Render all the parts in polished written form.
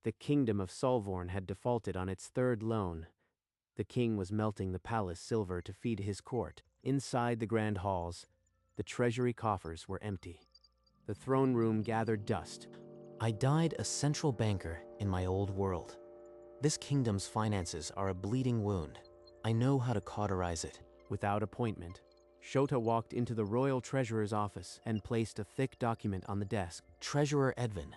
The kingdom of Solvorn had defaulted on its third loan. The king was melting the palace silver to feed his court. Inside the grand halls, the treasury coffers were empty. The throne room gathered dust. I died a central banker in my old world. This kingdom's finances are a bleeding wound. I know how to cauterize it. Without appointment, Shota walked into the royal treasurer's office and placed a thick document on the desk. Treasurer Edvin,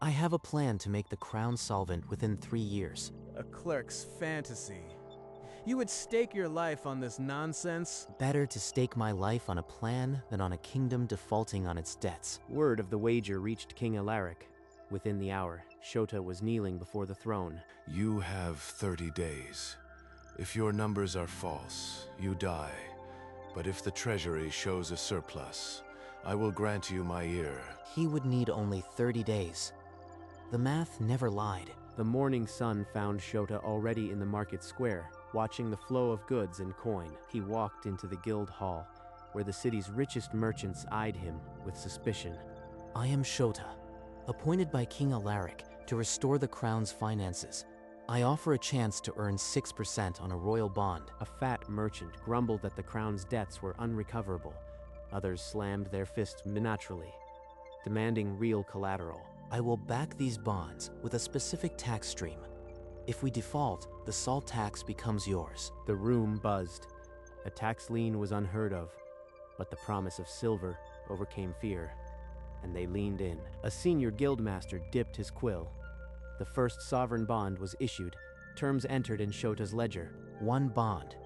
I have a plan to make the crown solvent within 3 years. A clerk's fantasy. You would stake your life on this nonsense? Better to stake my life on a plan than on a kingdom defaulting on its debts. Word of the wager reached King Alaric. Within the hour, Shota was kneeling before the throne. You have 30 days. If your numbers are false, you die. But if the treasury shows a surplus, I will grant you my ear. He would need only 30 days. The math never lied. The morning sun found Shota already in the market square, watching the flow of goods and coin. He walked into the guild hall, where the city's richest merchants eyed him with suspicion. I am Shota, appointed by King Alaric to restore the crown's finances. I offer a chance to earn 6% on a royal bond. A fat merchant grumbled that the crown's debts were unrecoverable. Others slammed their fists naturally, demanding real collateral. I will back these bonds with a specific tax stream. If we default, the salt tax becomes yours. The room buzzed. A tax lien was unheard of, but the promise of silver overcame fear, and they leaned in. A senior guildmaster dipped his quill. The first sovereign bond was issued, terms entered in Shota's ledger. 1 bond,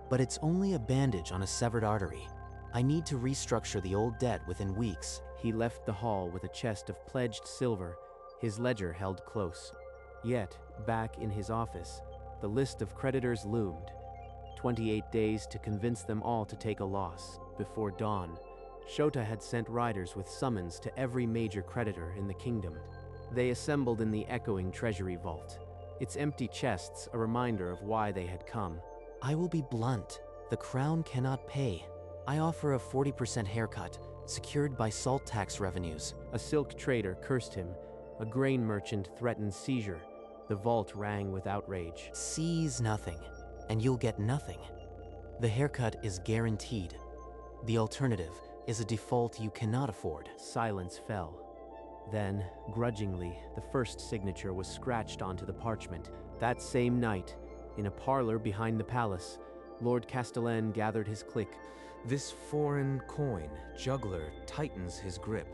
but it's only a bandage on a severed artery. I need to restructure the old debt within weeks. He left the hall with a chest of pledged silver, his ledger held close. Yet, back in his office, the list of creditors loomed. 28 days to convince them all to take a loss. Before dawn, Shota had sent riders with summons to every major creditor in the kingdom. They assembled in the echoing treasury vault, its empty chests a reminder of why they had come. I will be blunt. The crown cannot pay. I offer a 40% haircut, secured by salt tax revenues. A silk trader cursed him. A grain merchant threatened seizure. The vault rang with outrage. Seize nothing, and you'll get nothing. The haircut is guaranteed. The alternative is a default you cannot afford. Silence fell. Then, grudgingly, the first signature was scratched onto the parchment. That same night, in a parlor behind the palace, Lord Castellan gathered his clique. This foreign coin juggler tightens his grip.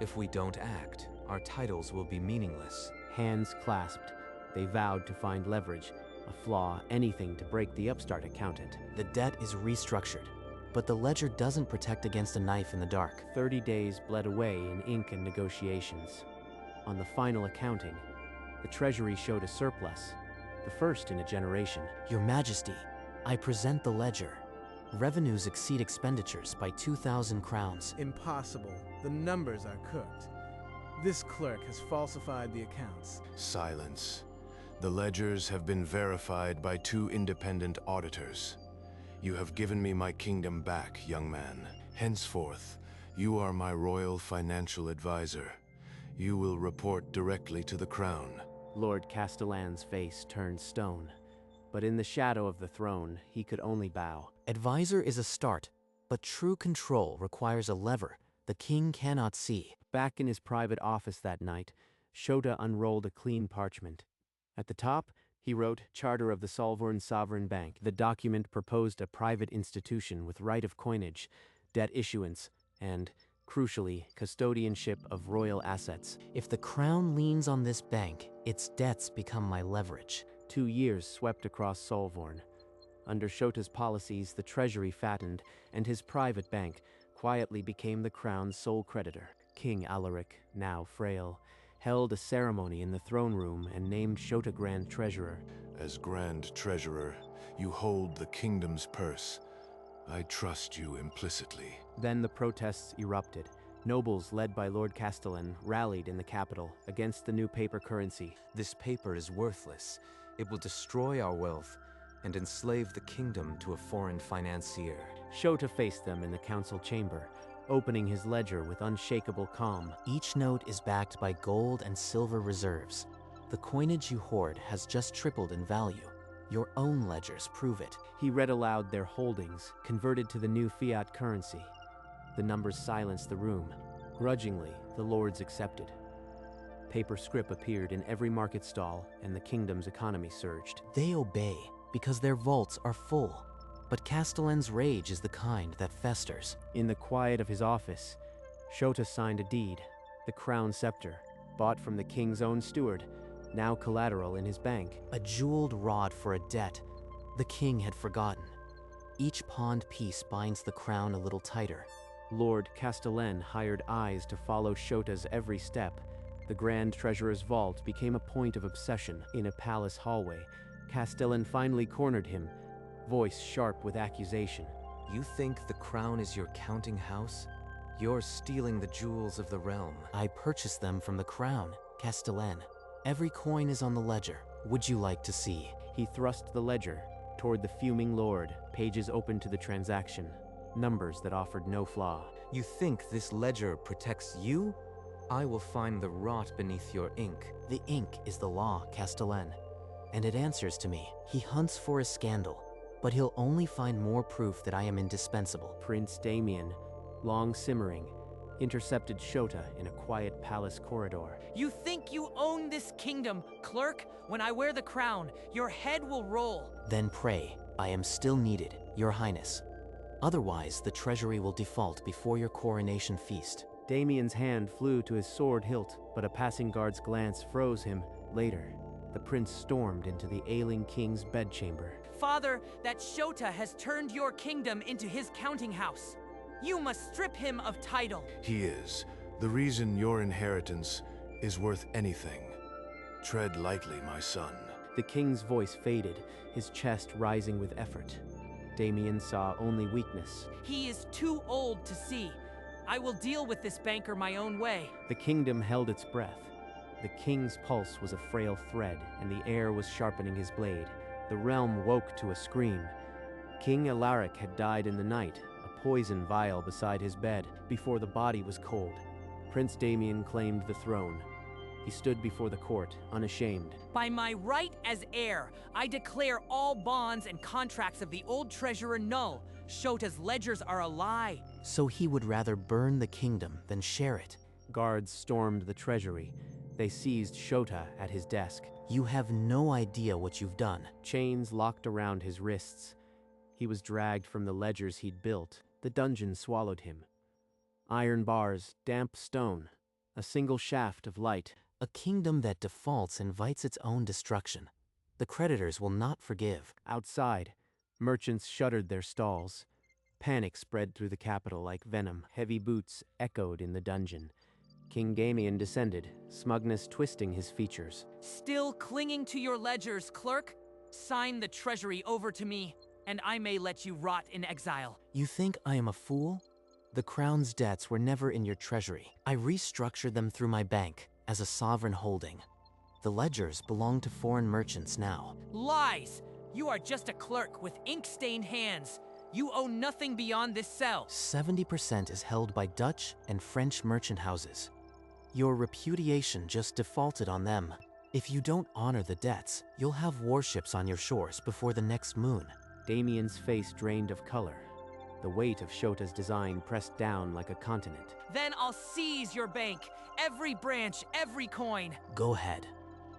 If we don't act, our titles will be meaningless. Hands clasped, they vowed to find leverage, a flaw, anything to break the upstart accountant. The debt is restructured, but the ledger doesn't protect against a knife in the dark. 30 days bled away in ink and negotiations. On the final accounting, the treasury showed a surplus, the first in a generation. Your Majesty, I present the ledger. Revenues exceed expenditures by 2,000 crowns. Impossible. The numbers are cooked. This clerk has falsified the accounts. Silence. The ledgers have been verified by 2 independent auditors. You have given me my kingdom back, young man. Henceforth, you are my royal financial advisor. You will report directly to the crown. Lord Castellan's face turned stone, but in the shadow of the throne, he could only bow. Advisor is a start, but true control requires a lever the king cannot see. Back in his private office that night, Shota unrolled a clean parchment. At the top, he wrote Charter of the Solvorn Sovereign Bank. The document proposed a private institution with right of coinage, debt issuance, and, crucially, custodianship of royal assets. If the crown leans on this bank, its debts become my leverage. 2 years swept across Solvorn. Under Shota's policies, the treasury fattened, and his private bank quietly became the crown's sole creditor. King Alaric, now frail, held a ceremony in the throne room and named Shota Grand Treasurer. As Grand Treasurer, you hold the kingdom's purse. I trust you implicitly. Then the protests erupted. Nobles led by Lord Castellan rallied in the capital against the new paper currency. This paper is worthless. It will destroy our wealth and enslave the kingdom to a foreign financier. Shota faced them in the council chamber, opening his ledger with unshakable calm. Each note is backed by gold and silver reserves. The coinage you hoard has just tripled in value. Your own ledgers prove it. He read aloud their holdings, converted to the new fiat currency. The numbers silenced the room. Grudgingly, the lords accepted. Paper scrip appeared in every market stall, and the kingdom's economy surged. They obey because their vaults are full. But Castellan's rage is the kind that festers. In the quiet of his office, Shota signed a deed, the crown scepter, bought from the king's own steward, now collateral in his bank. A jeweled rod for a debt the king had forgotten. Each pawned piece binds the crown a little tighter. Lord Castellan hired eyes to follow Shota's every step. The Grand Treasurer's vault became a point of obsession. In a palace hallway, Castellan finally cornered him, voice sharp with accusation. You think the crown is your counting house? You're stealing the jewels of the realm. I purchased them from the crown, Castellan. Every coin is on the ledger. Would you like to see? He thrust the ledger toward the fuming lord, pages open to the transaction, numbers that offered no flaw. You think this ledger protects you? I will find the rot beneath your ink. The ink is the law, Castellan, and it answers to me. He hunts for a scandal, but he'll only find more proof that I am indispensable. Prince Damien, long simmering, intercepted Shota in a quiet palace corridor. You think you own this kingdom, clerk? When I wear the crown, your head will roll. Then pray, I am still needed, Your Highness. Otherwise, the Treasury will default before your coronation feast. Damien's hand flew to his sword hilt, but a passing guard's glance froze him. Later, the prince stormed into the ailing king's bedchamber. Father, that Shota has turned your kingdom into his counting house. You must strip him of title. He is. The reason your inheritance is worth anything. Tread lightly, my son. The king's voice faded, his chest rising with effort. Damien saw only weakness. He is too old to see. I will deal with this banker my own way. The kingdom held its breath. The king's pulse was a frail thread, and the air was sharpening his blade. The realm woke to a scream. King Alaric had died in the night, a poison vial beside his bed, before the body was cold. Prince Damien claimed the throne. He stood before the court, unashamed. By my right as heir, I declare all bonds and contracts of the old treasurer null. Shota's ledgers are a lie. So he would rather burn the kingdom than share it. Guards stormed the treasury. They seized Shota at his desk. You have no idea what you've done. Chains locked around his wrists. He was dragged from the ledgers he'd built. The dungeon swallowed him. Iron bars, damp stone, a single shaft of light. A kingdom that defaults invites its own destruction. The creditors will not forgive. Outside, merchants shuttered their stalls. Panic spread through the capital like venom. Heavy boots echoed in the dungeon. King Damien descended, smugness twisting his features. Still clinging to your ledgers, clerk? Sign the treasury over to me, and I may let you rot in exile. You think I am a fool? The crown's debts were never in your treasury. I restructured them through my bank as a sovereign holding. The ledgers belong to foreign merchants now. Lies! You are just a clerk with ink-stained hands. You own nothing beyond this cell. 70% is held by Dutch and French merchant houses. Your repudiation just defaulted on them. If you don't honor the debts, you'll have warships on your shores before the next moon. Damien's face drained of color. The weight of Shota's design pressed down like a continent. Then I'll seize your bank. Every branch, every coin. Go ahead.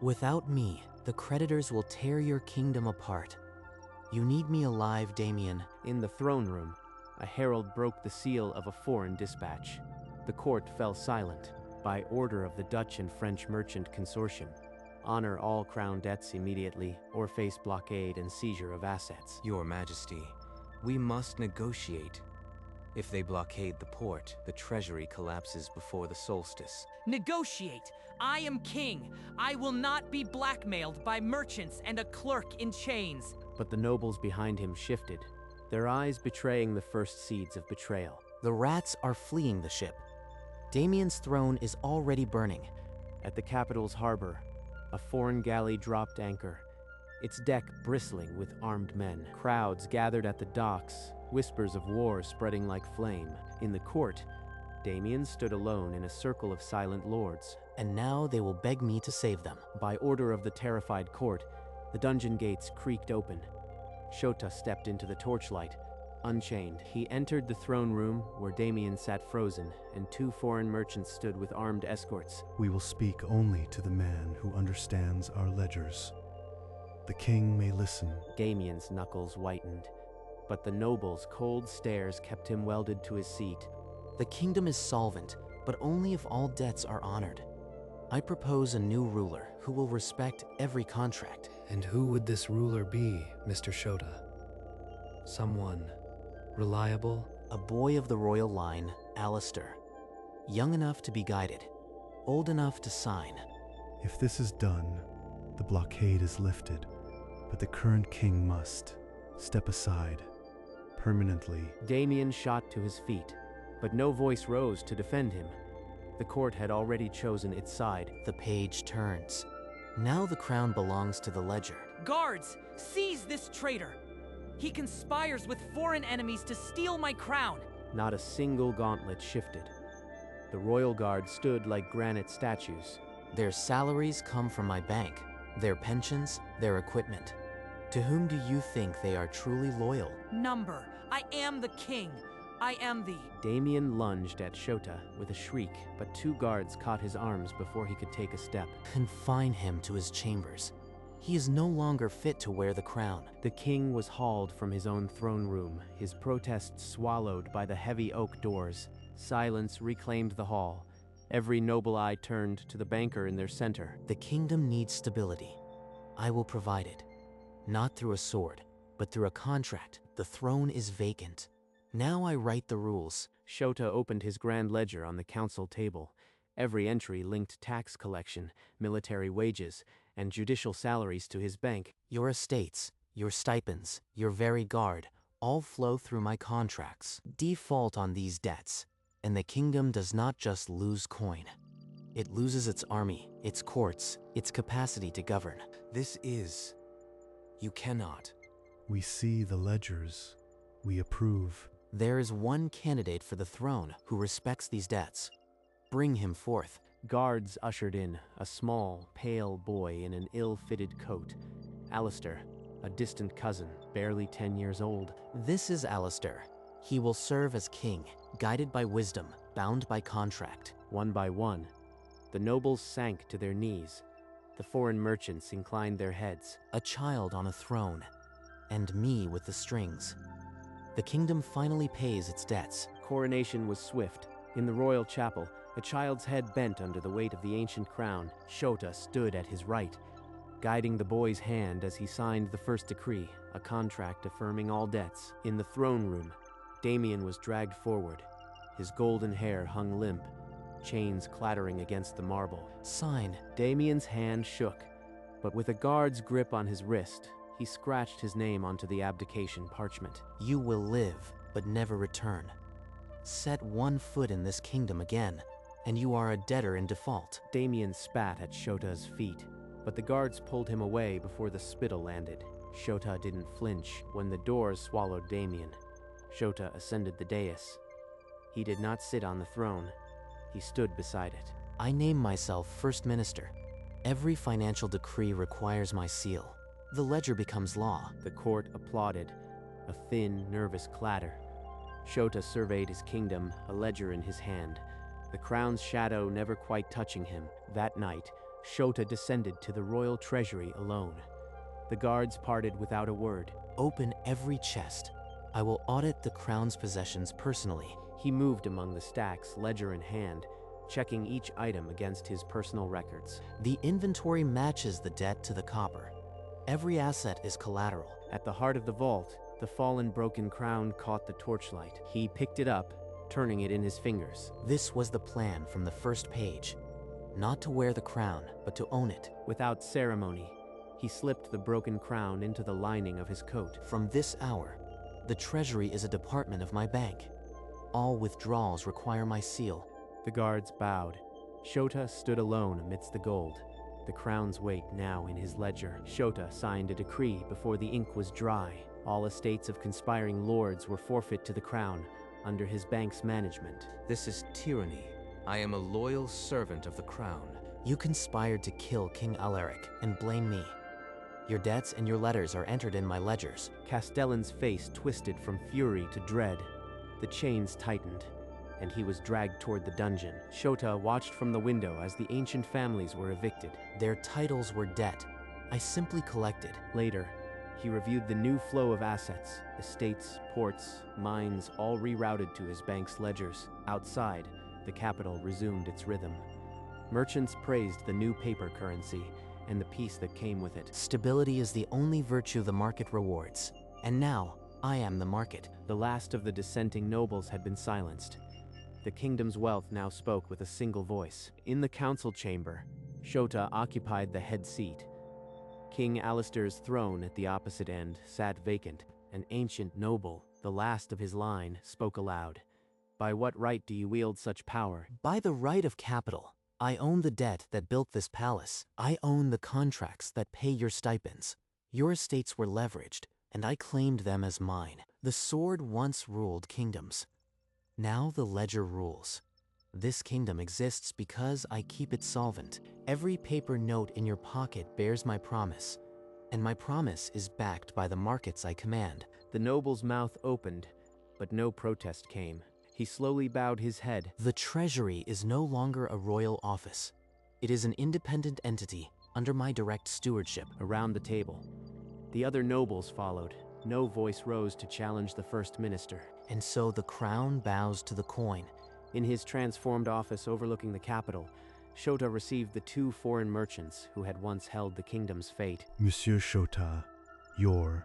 Without me, the creditors will tear your kingdom apart. You need me alive, Damien. In the throne room, a herald broke the seal of a foreign dispatch. The court fell silent. By order of the Dutch and French Merchant Consortium, honor all crown debts immediately or face blockade and seizure of assets. Your Majesty, we must negotiate. If they blockade the port, the treasury collapses before the solstice. Negotiate! I am king. I will not be blackmailed by merchants and a clerk in chains. But the nobles behind him shifted, their eyes betraying the first seeds of betrayal. The rats are fleeing the ship. Damien's throne is already burning. At the capital's harbor, a foreign galley dropped anchor, its deck bristling with armed men. Crowds gathered at the docks, whispers of war spreading like flame. In the court, Damien stood alone in a circle of silent lords. And now they will beg me to save them. By order of the terrified court, the dungeon gates creaked open. Shota stepped into the torchlight, unchained. He entered the throne room where Damien sat frozen, and 2 foreign merchants stood with armed escorts. We will speak only to the man who understands our ledgers. The king may listen. Damien's knuckles whitened, but the noble's cold stares kept him welded to his seat. The kingdom is solvent, but only if all debts are honored. I propose a new ruler who will respect every contract. And who would this ruler be, Mr. Shota? Someone reliable? A boy of the royal line, Alistair. Young enough to be guided, old enough to sign. If this is done, the blockade is lifted, but the current king must step aside permanently. Damien shot to his feet, but no voice rose to defend him. The court had already chosen its side. The page turns. Now the crown belongs to the ledger. Guards, seize this traitor! He conspires with foreign enemies to steal my crown! Not a single gauntlet shifted. The royal guard stood like granite statues. Their salaries come from my bank, their pensions, their equipment. To whom do you think they are truly loyal? Number, I am the king. I am the... Damien lunged at Shota with a shriek, but 2 guards caught his arms before he could take a step. Confine him to his chambers. He is no longer fit to wear the crown. The king was hauled from his own throne room, his protests swallowed by the heavy oak doors. Silence reclaimed the hall. Every noble eye turned to the banker in their center. The kingdom needs stability. I will provide it. Not through a sword, but through a contract. The throne is vacant. Now I write the rules. Shota opened his grand ledger on the council table. Every entry linked tax collection, military wages, and judicial salaries to his bank. Your estates, your stipends, your very guard, all flow through my contracts. Default on these debts, and the kingdom does not just lose coin. It loses its army, its courts, its capacity to govern. You cannot. We see the ledgers. We approve. There is one candidate for the throne who respects these debts. Bring him forth. Guards ushered in a small, pale boy in an ill-fitted coat. Alistair, a distant cousin, barely 10 years old. This is Alistair. He will serve as king, guided by wisdom, bound by contract. One by one, the nobles sank to their knees. The foreign merchants inclined their heads. A child on a throne, and me with the strings. The kingdom finally pays its debts. Coronation was swift. In the royal chapel, a child's head bent under the weight of the ancient crown. Shota stood at his right, guiding the boy's hand as he signed the first decree, a contract affirming all debts. In the throne room, Damien was dragged forward. His golden hair hung limp, chains clattering against the marble. Sign. Damien's hand shook, but with a guard's grip on his wrist, he scratched his name onto the abdication parchment. You will live, but never return. Set one foot in this kingdom again, and you are a debtor in default. Damien spat at Shota's feet, but the guards pulled him away before the spittle landed. Shota didn't flinch when the doors swallowed Damien. Shota ascended the dais. He did not sit on the throne. He stood beside it. I name myself First Minister. Every financial decree requires my seal. The ledger becomes law. The court applauded, a thin, nervous clatter. Shota surveyed his kingdom, a ledger in his hand, the crown's shadow never quite touching him. That night, Shota descended to the royal treasury alone. The guards parted without a word. Open every chest. I will audit the crown's possessions personally. He moved among the stacks, ledger in hand, checking each item against his personal records. The inventory matches the debt to the copper. Every asset is collateral. At the heart of the vault, the fallen broken crown caught the torchlight. He picked it up, turning it in his fingers. This was the plan from the first page. Not to wear the crown, but to own it. Without ceremony, he slipped the broken crown into the lining of his coat. From this hour, the Treasury is a department of my bank. All withdrawals require my seal. The guards bowed. Shota stood alone amidst the gold, the crown's weight now in his ledger. Shota signed a decree before the ink was dry. All estates of conspiring lords were forfeit to the crown. under his bank's management. This is tyranny. I am a loyal servant of the crown. You conspired to kill King Alaric and blame me. Your debts and your letters are entered in my ledgers. Castellan's face twisted from fury to dread. The chains tightened, and he was dragged toward the dungeon. Shota watched from the window as the ancient families were evicted. Their titles were debt. I simply collected. Later, he reviewed the new flow of assets, estates, ports, mines, all rerouted to his bank's ledgers. Outside, the capital resumed its rhythm. Merchants praised the new paper currency and the peace that came with it. Stability is the only virtue the market rewards. And now, I am the market. The last of the dissenting nobles had been silenced. The kingdom's wealth now spoke with a single voice. In the council chamber, Shota occupied the head seat. King Alistair's throne at the opposite end sat vacant. An ancient noble, the last of his line, spoke aloud. By what right do you wield such power? By the right of capital. I own the debt that built this palace. I own the contracts that pay your stipends. Your estates were leveraged, and I claimed them as mine. The sword once ruled kingdoms. Now the ledger rules. This kingdom exists because I keep it solvent. Every paper note in your pocket bears my promise, and my promise is backed by the markets I command. The noble's mouth opened, but no protest came. He slowly bowed his head. The Treasury is no longer a royal office. It is an independent entity under my direct stewardship. Around the table, the other nobles followed. No voice rose to challenge the first minister. And so the crown bows to the coin. In his transformed office overlooking the capital, Shota received the 2 foreign merchants who had once held the kingdom's fate. Monsieur Shota, your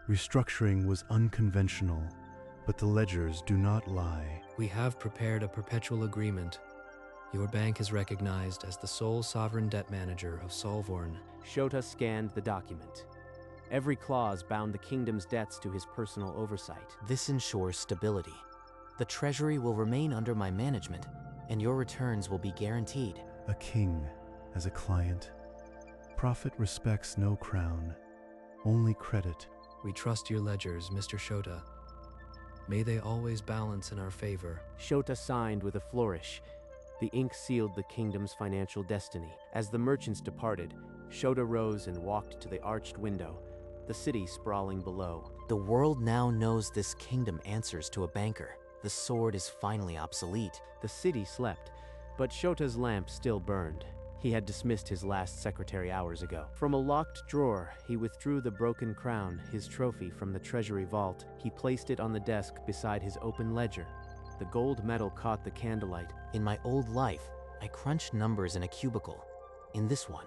restructuring was unconventional, but the ledgers do not lie. We have prepared a perpetual agreement. Your bank is recognized as the sole sovereign debt manager of Solvorn. Shota scanned the document. Every clause bound the kingdom's debts to his personal oversight. This ensures stability. The Treasury will remain under my management, and your returns will be guaranteed. A king as a client. Profit respects no crown, only credit. We trust your ledgers, Mr. Shota. May they always balance in our favor. Shota signed with a flourish. The ink sealed the kingdom's financial destiny. As the merchants departed, Shota rose and walked to the arched window, the city sprawling below. The world now knows this kingdom answers to a banker. The sword is finally obsolete. The city slept, but Shota's lamp still burned. He had dismissed his last secretary hours ago. From a locked drawer, he withdrew the broken crown, his trophy from the treasury vault. He placed it on the desk beside his open ledger. The gold medal caught the candlelight. In my old life, I crunched numbers in a cubicle. In this one,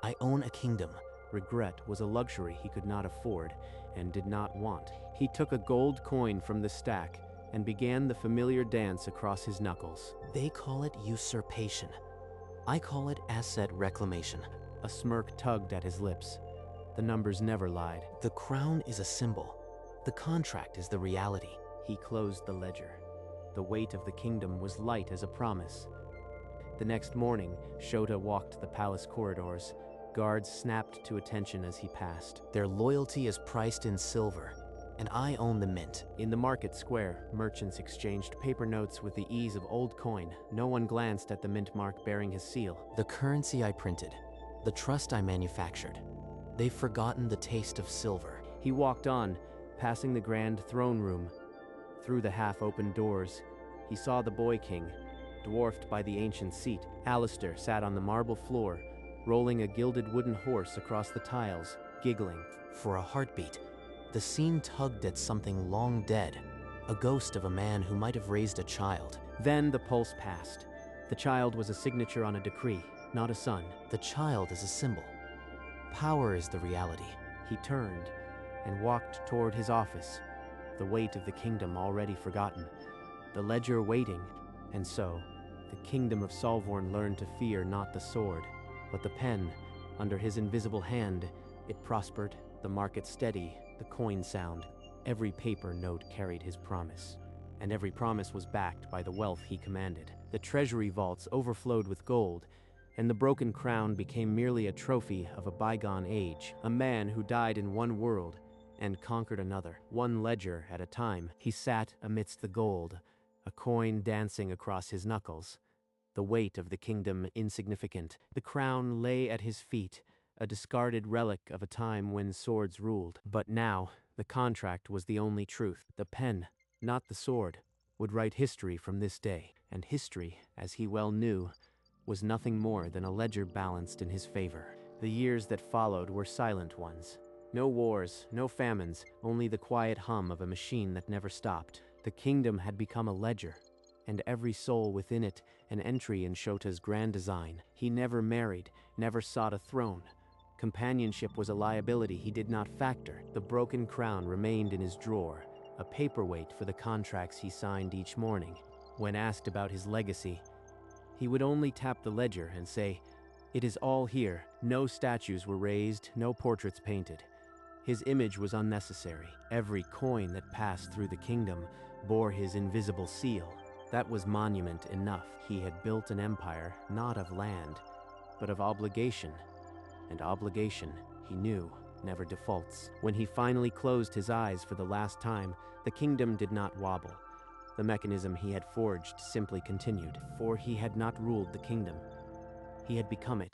I own a kingdom. Regret was a luxury he could not afford and did not want. He took a gold coin from the stack and began the familiar dance across his knuckles. They call it usurpation. I call it asset reclamation. A smirk tugged at his lips. The numbers never lied. The crown is a symbol. The contract is the reality. He closed the ledger. The weight of the kingdom was light as a promise. The next morning, Shota walked the palace corridors. Guards snapped to attention as he passed. Their loyalty is priced in silver, and I own the mint. In the market square, merchants exchanged paper notes with the ease of old coin. No one glanced at the mint mark bearing his seal. The currency I printed, the trust I manufactured, they've forgotten the taste of silver. He walked on, passing the grand throne room. Through the half-open doors, he saw the boy king, dwarfed by the ancient seat. Alistair sat on the marble floor, rolling a gilded wooden horse across the tiles, giggling. For a heartbeat, the scene tugged at something long dead, a ghost of a man who might have raised a child. Then the pulse passed. The child was a signature on a decree, not a son. The child is a symbol. Power is the reality. He turned and walked toward his office, the weight of the kingdom already forgotten, the ledger waiting. And so, the kingdom of Solvorn learned to fear not the sword, but the pen. Under his invisible hand, it prospered, the market steady, the coin sound. Every paper note carried his promise, and every promise was backed by the wealth he commanded. The treasury vaults overflowed with gold, and the broken crown became merely a trophy of a bygone age. A man who died in one world and conquered another. One ledger at a time, he sat amidst the gold, a coin dancing across his knuckles. The weight of the kingdom insignificant. The crown lay at his feet, a discarded relic of a time when swords ruled. But now, the contract was the only truth. The pen, not the sword, would write history from this day. And history, as he well knew, was nothing more than a ledger balanced in his favor. The years that followed were silent ones. No wars, no famines, only the quiet hum of a machine that never stopped. The kingdom had become a ledger, and every soul within it an entry in Shota's grand design. He never married, never sought a throne. Companionship was a liability he did not factor. The broken crown remained in his drawer, a paperweight for the contracts he signed each morning. When asked about his legacy, he would only tap the ledger and say, "It is all here." No statues were raised, no portraits painted. His image was unnecessary. Every coin that passed through the kingdom bore his invisible seal. That was monument enough. He had built an empire, not of land, but of obligation. And obligation, he knew, never defaults. When he finally closed his eyes for the last time, the kingdom did not wobble. The mechanism he had forged simply continued, for he had not ruled the kingdom. He had become it.